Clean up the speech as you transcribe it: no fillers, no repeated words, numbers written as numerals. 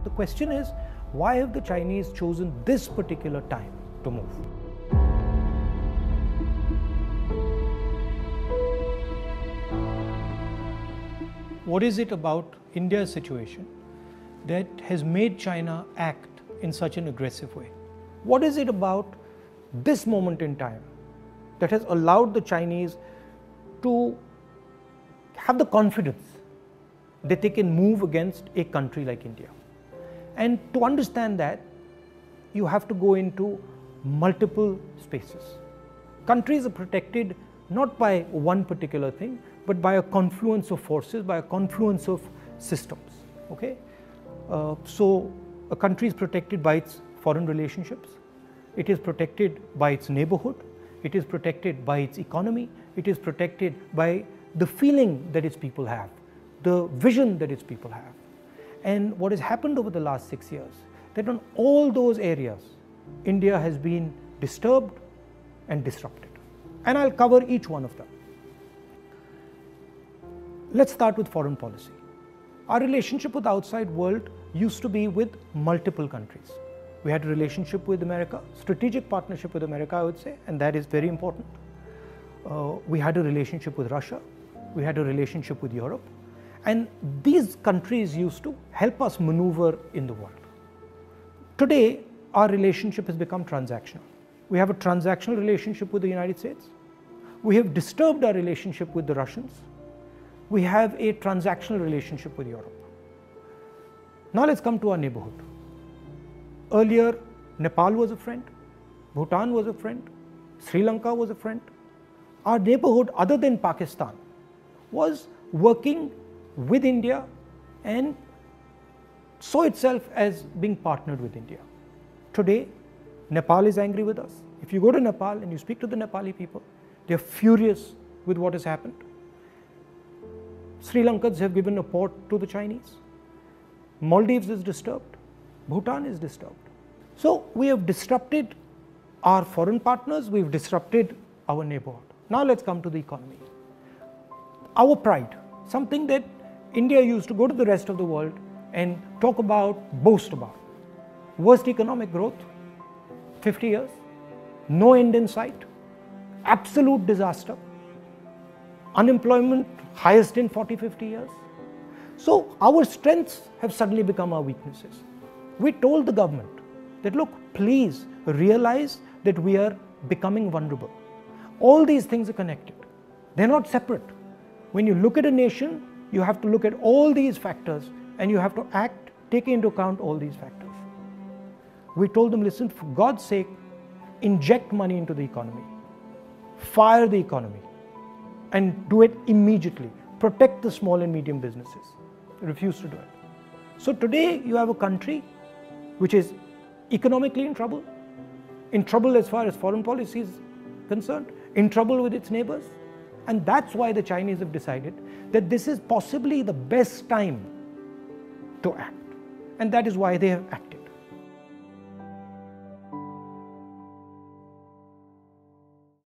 The question is, why have the Chinese chosen this particular time to move? What is it about India's situation that has made China act in such an aggressive way? What is it about this moment in time that has allowed the Chinese to have the confidence that they can move against a country like India? And to understand that, you have to go into multiple spaces. Countries are protected not by one particular thing, but by a confluence of forces, by a confluence of systems. Okay? So a country is protected by its foreign relationships, it is protected by its neighborhood, it is protected by its economy, it is protected by the feeling that its people have, the vision that its people have. And what has happened over the last 6 years, that on all those areas, India has been disturbed and disrupted. And I'll cover each one of them. Let's start with foreign policy. Our relationship with the outside world used to be with multiple countries. We had a relationship with America, strategic partnership with America, I would say, and that is very important. We had a relationship with Russia, we had a relationship with Europe, and these countries used to help us maneuver in the world. Today, our relationship has become transactional. We have a transactional relationship with the United States. We have disturbed our relationship with the Russians. We have a transactional relationship with Europe. Now let's come to our neighborhood. Earlier, Nepal was a friend, Bhutan was a friend, Sri Lanka was a friend. Our neighborhood, other than Pakistan, was working with India and saw itself as being partnered with India. Today, Nepal is angry with us. If you go to Nepal and you speak to the Nepali people, they are furious with what has happened. Sri Lankans have given a port to the Chinese. Maldives is disturbed. Bhutan is disturbed. So we have disrupted our foreign partners, we've disrupted our neighborhood. Now let's come to the economy. Our pride, something that India used to go to the rest of the world and talk about, boast about. Worst economic growth, 50 years, no end in sight, absolute disaster, unemployment highest in 40-50 years. So our strengths have suddenly become our weaknesses. We told the government that, look, please realize that we are becoming vulnerable. All these things are connected. They're not separate. When you look at a nation, you have to look at all these factors and you have to act, take into account all these factors. We told them, listen, for God's sake, inject money into the economy, fire the economy, and do it immediately. Protect the small and medium businesses. They refused to do it. So today you have a country which is economically in trouble as far as foreign policy is concerned, in trouble with its neighbors. And that's why the Chinese have decided that this is possibly the best time to act. And that is why they have acted.